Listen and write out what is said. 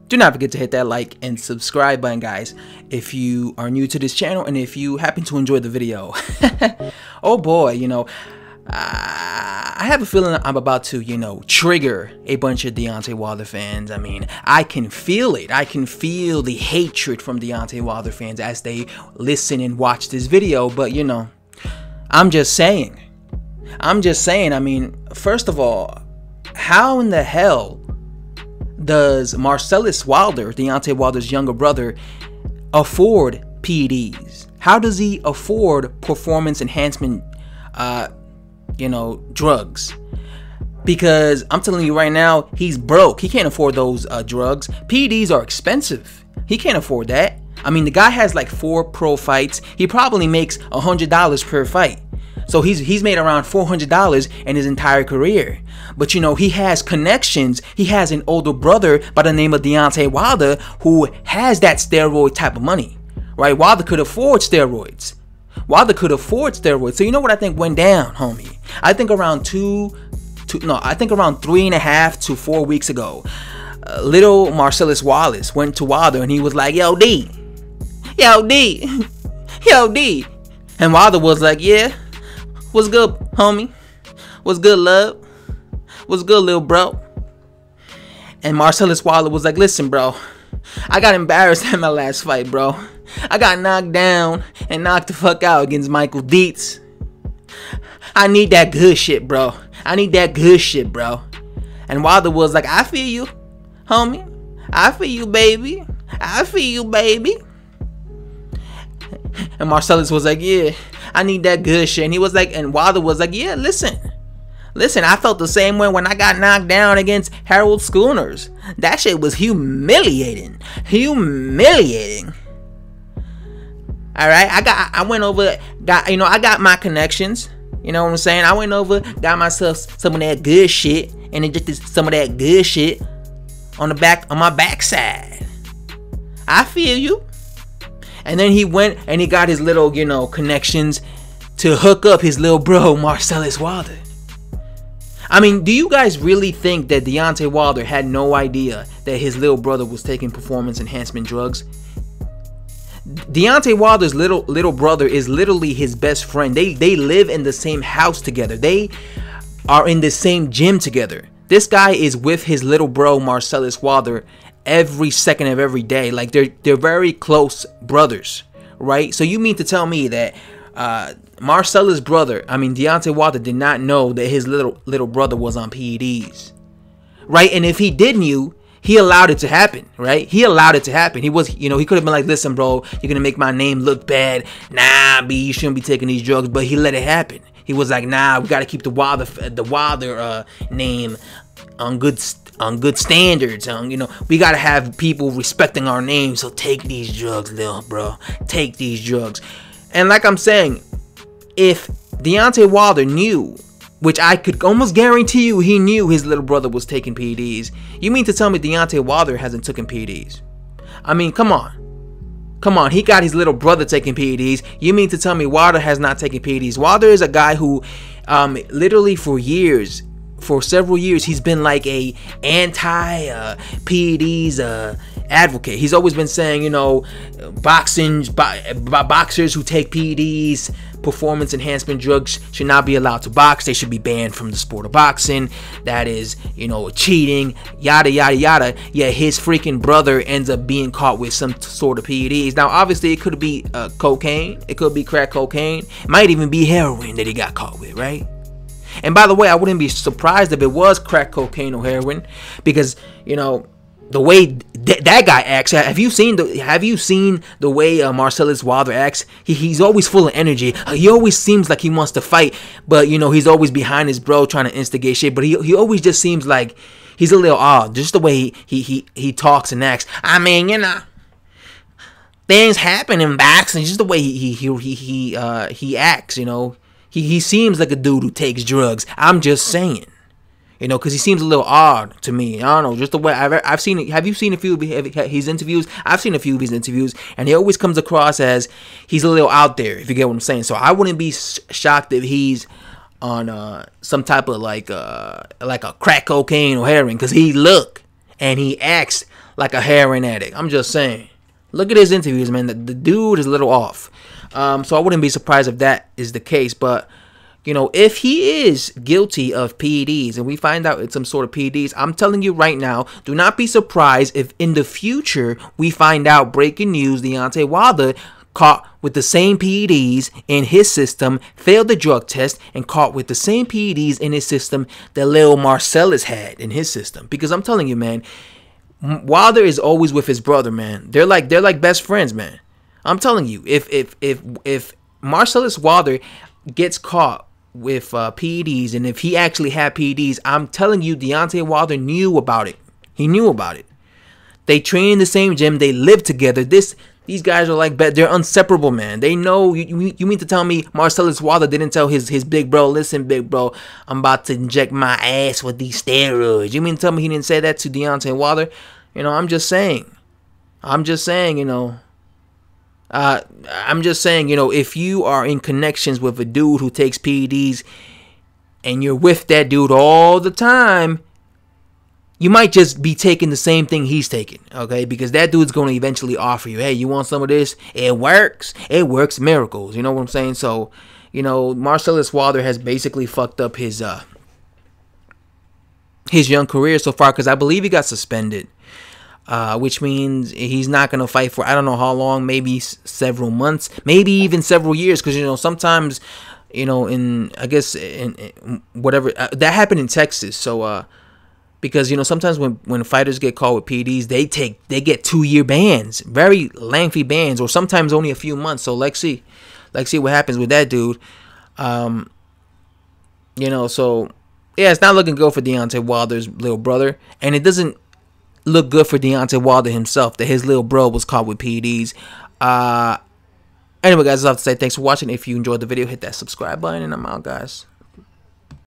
Do not forget to hit that like and subscribe button, guys, if you are new to this channel and if you happen to enjoy the video. Oh boy, you know, I have a feeling I'm about to, you know, trigger a bunch of Deontay Wilder fans. I mean, I can feel it. I can feel the hatred from Deontay Wilder fans as they listen and watch this video. But, you know, I'm just saying. I mean, first of all, how in the hell does Marsellos Wilder, Deontay Wilder's younger brother, afford PEDs? How does he afford performance enhancement, you know, drugs? Because I'm telling you right now, he's broke. He can't afford those drugs. PEDs are expensive. He can't afford that. I mean, the guy has like 4 pro fights. He probably makes $100 per fight. So he's made around $400 in his entire career. But you know, he has connections. He has an older brother by the name of Deontay Wilder who has that steroid type of money, right? Wilder could afford steroids. So you know what I think went down, homie? I think around 3.5 to 4 weeks ago, little Marsellos Wilder went to Wilder and he was like, yo D, and Wilder was like, yeah, what's good, homie? What's good, love? What's good, little bro? And Marsellos Wilder was like, listen, bro, I got embarrassed at my last fight, bro. I got knocked down and knocked the fuck out against Michael Dietz. I need that good shit, bro. And Wilder was like, I feel you, homie. I feel you, baby. And Marsellos was like, yeah, I need that good shit. And he was like, and Wilder was like, yeah, listen, I felt the same way when I got knocked down against Harold Schooners. That shit was humiliating. All right, I went over, I got my connections. You know what I'm saying? I went over, got myself some of that good shit, and then just some of that good shit on my backside. I feel you. And then he went and he got his little, you know, connections to hook up his little bro, Marsellos Wilder. I mean, do you guys really think that Deontay Wilder had no idea that his little brother was taking performance enhancement drugs? Deontay Wilder's little brother is literally his best friend. They live in the same house together. They are in the same gym together. This guy is with his little bro, Marsellos Wilder, every second of every day. Like, they're very close brothers, right? So you mean to tell me that Marsellos' brother, I mean Deontay Wilder, did not know that his little brother was on PEDs, right? And if he did knew, he allowed it to happen, right? He was, you know, he could have been like, listen, bro, you're gonna make my name look bad. Nah, B, you shouldn't be taking these drugs. But he let it happen. He was like, nah, we gotta keep the Wilder name on good standards. You know, we gotta have people respecting our name. So take these drugs, little bro. Take these drugs. And like I'm saying, if Deontay Wilder knew, which I could almost guarantee you he knew his little brother was taking PEDs, you mean to tell me Deontay Wilder hasn't taken PEDs? I mean, come on, he got his little brother taking PEDs. You mean to tell me Wilder has not taken PEDs? Wilder is a guy who literally for several years, he's been like a anti-PEDs advocate. He's always been saying, you know, boxers who take PEDs, performance enhancement drugs, should not be allowed to box. They should be banned from the sport of boxing. That is, you know, cheating, yada, yada, yada. Yeah, his freaking brother ends up being caught with some sort of PEDs. Now, obviously, it could be cocaine. It could be crack cocaine. It might even be heroin that he got caught with, right? And by the way, I wouldn't be surprised if it was crack cocaine or heroin, because, you know, the way that guy acts. Have you seen the way Marsellos Wilder acts? He's always full of energy. He always seems like he wants to fight, but you know, he's always behind his bro trying to instigate shit. But he always just seems like he's a little odd, just the way he talks and acts. I mean, you know, things happen in boxing, just the way he acts. You know, he seems like a dude who takes drugs. I'm just saying. You know, because he seems a little odd to me. I don't know, just the way I've seen it. Have you seen a few of his interviews? I've seen a few of his interviews, and he always comes across as he's a little out there, if you get what I'm saying. So I wouldn't be shocked if he's on some type of like a crack cocaine or heroin, because he look and he acts like a heroin addict. I'm just saying. Look at his interviews, man. The dude is a little off. So I wouldn't be surprised if that is the case. But, you know, if he is guilty of PEDs and we find out it's some sort of PEDs, I'm telling you right now, do not be surprised if in the future we find out, breaking news, Deontay Wilder caught with the same PEDs in his system, failed the drug test, and caught with the same PEDs in his system that little Marsellos had in his system. Because I'm telling you, man, Wilder is always with his brother, man. They're like best friends, man. I'm telling you, if Marsellos Wilder gets caught with PEDs, and if he actually had PEDs, I'm telling you, Deontay Wilder knew about it. He knew about it. They train in the same gym. They live together. These guys are like, they're inseparable, man. They know. You mean to tell me Marsellos Wilder didn't tell his big bro, listen, big bro, I'm about to inject my ass with these steroids. You mean to tell me he didn't say that to Deontay Wilder? You know, I'm just saying, you know. I'm just saying, you know, if you are in connections with a dude who takes PEDs and you're with that dude all the time, you might just be taking the same thing he's taking, okay? Because that dude's going to eventually offer you, hey, you want some of this? It works. It works miracles. You know what I'm saying? So, you know, Marsellos Wilder has basically fucked up his young career so far, because I believe he got suspended, which means he's not going to fight for I don't know how long, maybe several months, maybe even several years, because, you know, sometimes, you know, I guess in whatever, that happened in Texas, so, because, you know, sometimes when fighters get caught with PEDs, they get 2-year bans, very lengthy bans, or sometimes only a few months. So let's see what happens with that dude. You know, so yeah, it's not looking good for Deontay Wilder's little brother, and it doesn't look good for Deontay Wilder himself that his little bro was caught with PEDs. Anyway, guys, I have to say thanks for watching. If you enjoyed the video, hit that subscribe button, and I'm out, guys.